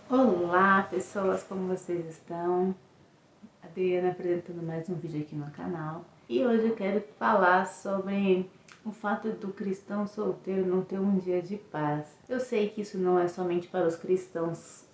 Olá pessoas, como vocês estão? Adriana apresentando mais um vídeo aqui no canal. E hoje eu quero falar sobre o fato do cristão solteiro não ter um dia de paz. Eu sei que isso não é somente para os cristãos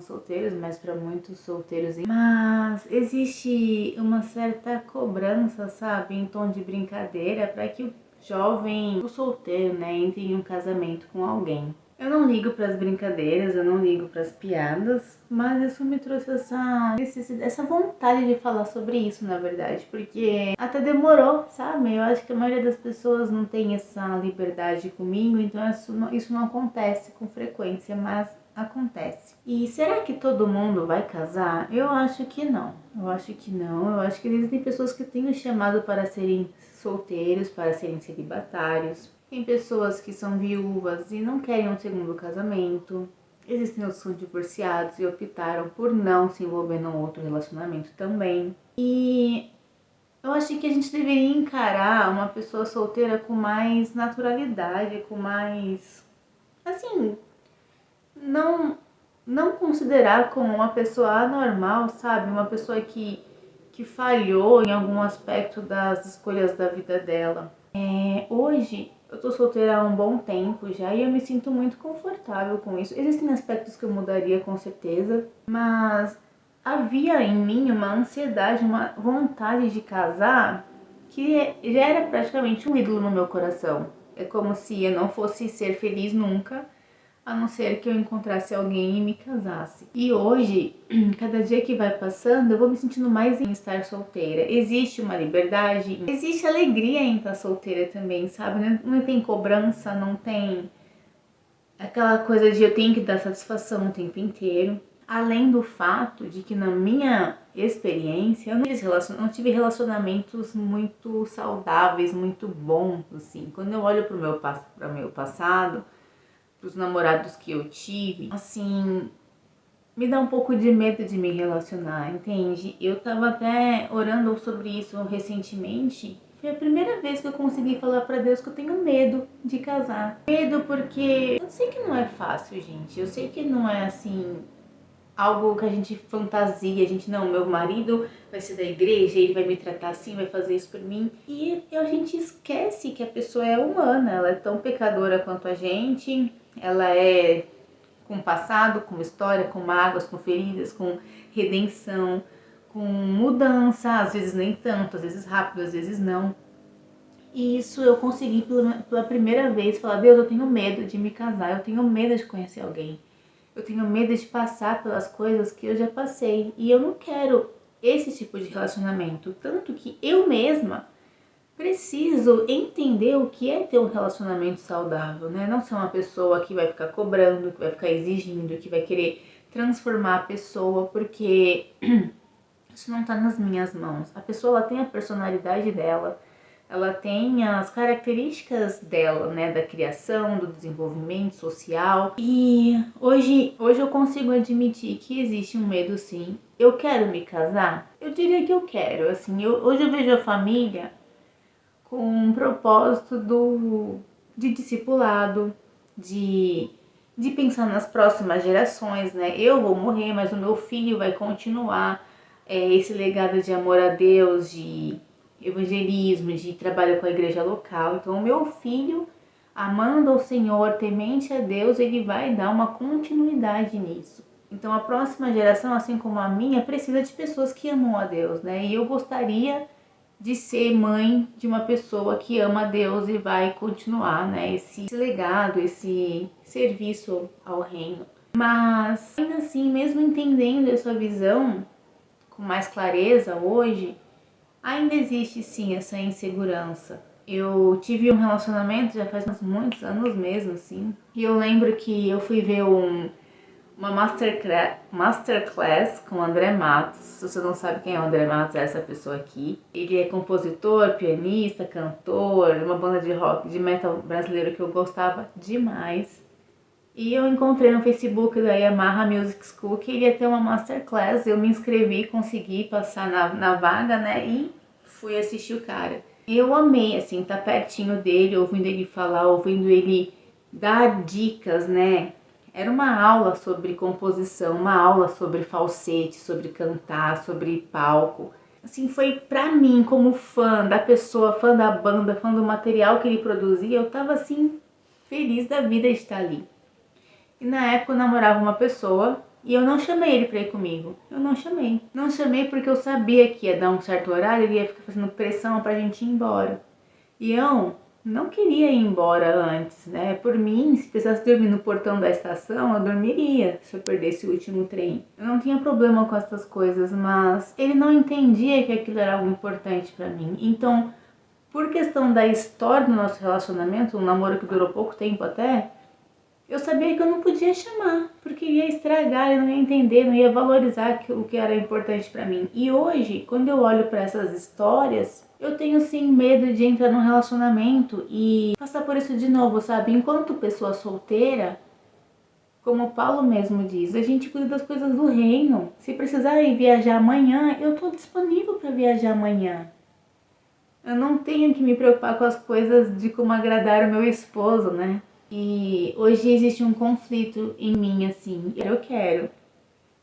solteiros, mas para muitos solteiros. Mas existe uma certa cobrança, sabe, em tom de brincadeira, para que o jovem, o solteiro, né, entre em um casamento com alguém. Eu não ligo para as brincadeiras, eu não ligo para as piadas, mas isso me trouxe essa vontade de falar sobre isso, na verdade, porque até demorou, sabe? Eu acho que a maioria das pessoas não tem essa liberdade comigo, então isso não acontece com frequência, mas acontece. E será que todo mundo vai casar? Eu acho que não. Eu acho que não. Eu acho que existem pessoas que têm o chamado para serem solteiros, para serem celibatários. Tem pessoas que são viúvas e não querem um segundo casamento. Existem outros que são divorciados e optaram por não se envolver num outro relacionamento também. E eu acho que a gente deveria encarar uma pessoa solteira com mais naturalidade, com mais... assim, não considerar como uma pessoa anormal, sabe? Uma pessoa que falhou em algum aspecto das escolhas da vida dela. Hoje eu tô solteira há um bom tempo já e eu me sinto muito confortável com isso. Existem aspectos que eu mudaria com certeza, mas havia em mim uma ansiedade, uma vontade de casar que já era praticamente um ídolo no meu coração. É como se eu não fosse ser feliz nunca, a não ser que eu encontrasse alguém e me casasse. E hoje, cada dia que vai passando, eu vou me sentindo mais em estar solteira. Existe uma liberdade, existe alegria em estar solteira também, sabe? Não tem cobrança, não tem aquela coisa de eu tenho que dar satisfação o tempo inteiro. Além do fato de que na minha experiência, eu não tive relacionamentos muito saudáveis, muito bons, assim. Quando eu olho para o meu passado, pros namorados que eu tive, assim, me dá um pouco de medo de me relacionar, entende? Eu tava até orando sobre isso recentemente. Foi a primeira vez que eu consegui falar pra Deus que eu tenho medo de casar. Medo porque eu sei que não é fácil, gente. Eu sei que não é assim algo que a gente fantasia, a gente não, meu marido vai ser da igreja, ele vai me tratar assim, vai fazer isso por mim. E a gente esquece que a pessoa é humana, ela é tão pecadora quanto a gente, ela é com passado, com história, com mágoas, com feridas, com redenção, com mudança, às vezes nem tanto, às vezes rápido, às vezes não. E isso eu consegui pela primeira vez falar, Deus, eu tenho medo de me casar, eu tenho medo de conhecer alguém. Eu tenho medo de passar pelas coisas que eu já passei. E eu não quero esse tipo de relacionamento. Tanto que eu mesma preciso entender o que é ter um relacionamento saudável, né? Não ser uma pessoa que vai ficar cobrando, que vai ficar exigindo, que vai querer transformar a pessoa, porque isso não tá nas minhas mãos. A pessoa ela tem a personalidade dela, ela tem as características dela, né, da criação, do desenvolvimento social. E hoje eu consigo admitir que existe um medo, sim. Eu quero me casar? Eu diria que eu quero, assim, hoje eu vejo a família com um propósito de discipulado, de pensar nas próximas gerações, né? Eu vou morrer, mas o meu filho vai continuar esse legado de amor a Deus, de evangelismo, de trabalho com a igreja local. Então, o meu filho, amando ao Senhor, temente a Deus, ele vai dar uma continuidade nisso. Então, a próxima geração, assim como a minha, precisa de pessoas que amam a Deus, né? E eu gostaria de ser mãe de uma pessoa que ama a Deus e vai continuar, né, esse legado, esse serviço ao reino. Mas, ainda assim, mesmo entendendo essa visão com mais clareza hoje, ainda existe sim essa insegurança. Eu tive um relacionamento já faz muitos anos mesmo, assim. E eu lembro que eu fui ver uma masterclass com o André Matos. Se você não sabe quem é o André Matos, é essa pessoa aqui. Ele é compositor, pianista, cantor, uma banda de rock, de metal brasileiro que eu gostava demais. E eu encontrei no Facebook da Yamaha Music School que ele ia ter uma masterclass. Eu me inscrevi, consegui passar na vaga, né? E fui assistir o cara. E eu amei, assim, estar pertinho dele, ouvindo ele falar, ouvindo ele dar dicas, né? Era uma aula sobre composição, uma aula sobre falsete, sobre cantar, sobre palco. Assim, foi pra mim, como fã da pessoa, fã da banda, fã do material que ele produzia, eu tava assim, feliz da vida de estar ali. E na época eu namorava uma pessoa e eu não chamei ele pra ir comigo. Eu não chamei. Não chamei porque eu sabia que ia dar um certo horário, ele ia ficar fazendo pressão pra gente ir embora. E eu não queria ir embora antes, né? Por mim, se precisasse dormir no portão da estação, eu dormiria se eu perdesse o último trem. Eu não tinha problema com essas coisas, mas ele não entendia que aquilo era algo importante pra mim. Então, por questão da história do nosso relacionamento, um namoro que durou pouco tempo até, eu sabia que eu não podia chamar, porque ia estragar, ele não ia entender, não ia valorizar o que era importante pra mim. E hoje, quando eu olho pra essas histórias, eu tenho sim medo de entrar num relacionamento e passar por isso de novo, sabe? Enquanto pessoa solteira, como o Paulo mesmo diz, a gente cuida das coisas do reino. Se precisar ir viajar amanhã, eu tô disponível pra viajar amanhã. Eu não tenho que me preocupar com as coisas de como agradar o meu esposo, né? E hoje existe um conflito em mim, assim,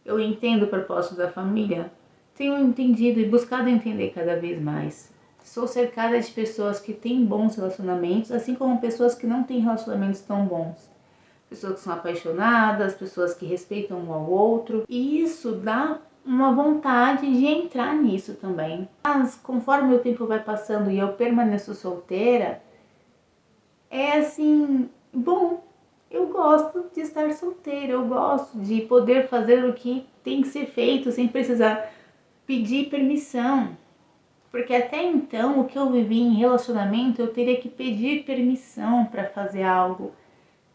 eu entendo o propósito da família, tenho entendido e buscado entender cada vez mais. Sou cercada de pessoas que têm bons relacionamentos, assim como pessoas que não têm relacionamentos tão bons. Pessoas que são apaixonadas, pessoas que respeitam um ao outro, e isso dá uma vontade de entrar nisso também. Mas conforme o tempo vai passando e eu permaneço solteira, é assim, bom, eu gosto de estar solteira, eu gosto de poder fazer o que tem que ser feito sem precisar pedir permissão. Porque até então, o que eu vivi em relacionamento, eu teria que pedir permissão para fazer algo.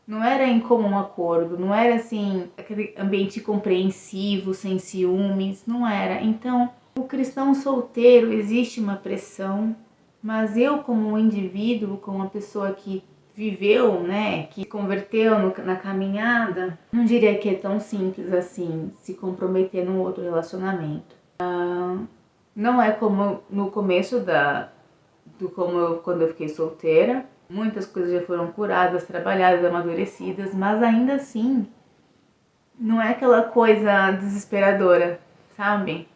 Não era em comum acordo, não era assim, aquele ambiente compreensivo, sem ciúmes, não era. Então, o cristão solteiro existe uma pressão, mas eu como um indivíduo, como uma pessoa que viveu, né, que converteu na caminhada, não diria que é tão simples assim se comprometer num outro relacionamento. Não é como no começo quando eu fiquei solteira. Muitas coisas já foram curadas, trabalhadas, amadurecidas, mas ainda assim não é aquela coisa desesperadora, sabe?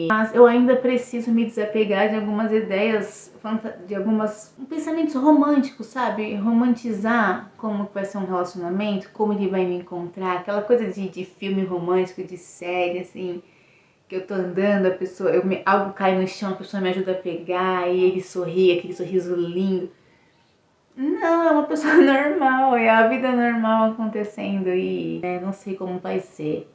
Mas eu ainda preciso me desapegar de algumas ideias, de alguns pensamentos românticos, sabe? Romantizar como vai ser um relacionamento, como ele vai me encontrar, aquela coisa de filme romântico, de série, assim, que eu tô andando, algo cai no chão, a pessoa me ajuda a pegar e ele sorri, aquele sorriso lindo. Não, é uma pessoa normal, é a vida normal acontecendo e não sei como vai ser.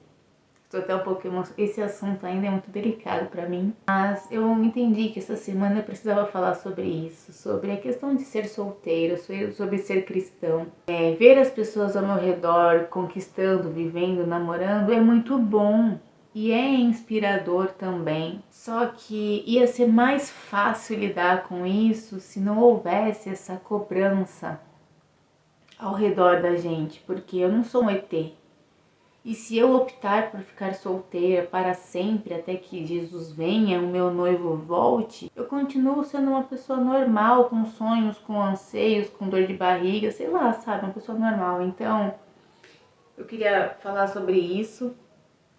Estou até um pouco emocionada. Esse assunto ainda é muito delicado para mim, mas eu entendi que essa semana eu precisava falar sobre isso, sobre a questão de ser solteiro, sobre ser cristão. Ver as pessoas ao meu redor conquistando, vivendo, namorando é muito bom. E é inspirador também. Só que ia ser mais fácil lidar com isso se não houvesse essa cobrança ao redor da gente, porque eu não sou um ET. E se eu optar por ficar solteira para sempre até que Jesus venha, o meu noivo volte, eu continuo sendo uma pessoa normal, com sonhos, com anseios, com dor de barriga, sei lá, sabe? Uma pessoa normal. Então, eu queria falar sobre isso,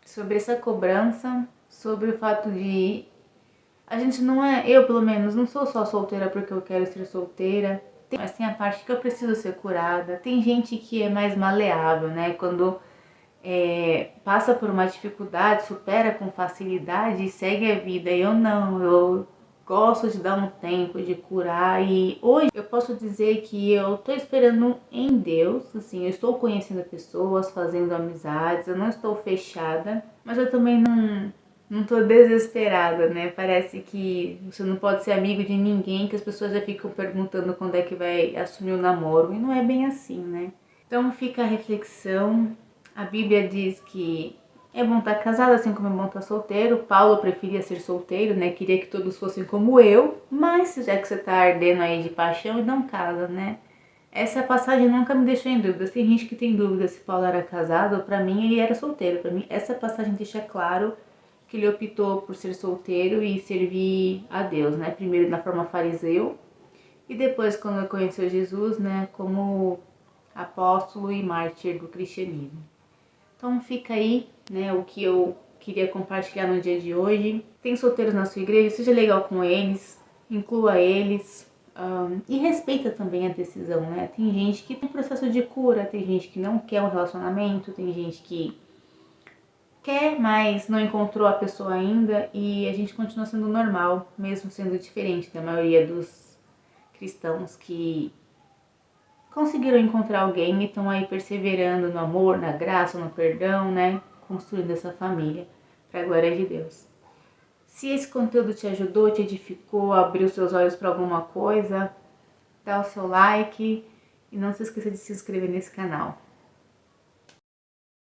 sobre essa cobrança, sobre o fato de a gente não é, eu pelo menos, não sou só solteira porque eu quero ser solteira. Mas tem a parte que eu preciso ser curada. Tem gente que é mais maleável, né? Quando passa por uma dificuldade, supera com facilidade e segue a vida. Eu não, eu gosto de dar um tempo, de curar. E hoje eu posso dizer que eu tô esperando em Deus, assim, eu estou conhecendo pessoas, fazendo amizades, eu não estou fechada, mas eu também não tô desesperada, né? Parece que você não pode ser amigo de ninguém, que as pessoas já ficam perguntando quando é que vai assumir o namoro, e não é bem assim, né? Então fica a reflexão. A Bíblia diz que é bom estar casado, assim como é bom estar solteiro. Paulo preferia ser solteiro, né? Queria que todos fossem como eu. Mas já que você tá ardendo aí de paixão, não casa, né? Essa passagem nunca me deixou em dúvida. Tem gente que tem dúvida se Paulo era casado. Pra mim, ele era solteiro. Pra mim, essa passagem deixa claro que ele optou por ser solteiro e servir a Deus, né? Primeiro na forma fariseu e depois, quando conheceu Jesus, né? Como apóstolo e mártir do cristianismo. Então fica aí, né, o que eu queria compartilhar no dia de hoje. Tem solteiros na sua igreja, seja legal com eles, inclua eles. E respeita também a decisão, né? Tem gente que tem processo de cura, tem gente que não quer um relacionamento, tem gente que quer, mas não encontrou a pessoa ainda, e a gente continua sendo normal, mesmo sendo diferente da maioria dos cristãos que conseguiram encontrar alguém e estão aí perseverando no amor, na graça, no perdão, né? Construindo essa família para a glória de Deus. Se esse conteúdo te ajudou, te edificou, abriu seus olhos para alguma coisa, dá o seu like e não se esqueça de se inscrever nesse canal.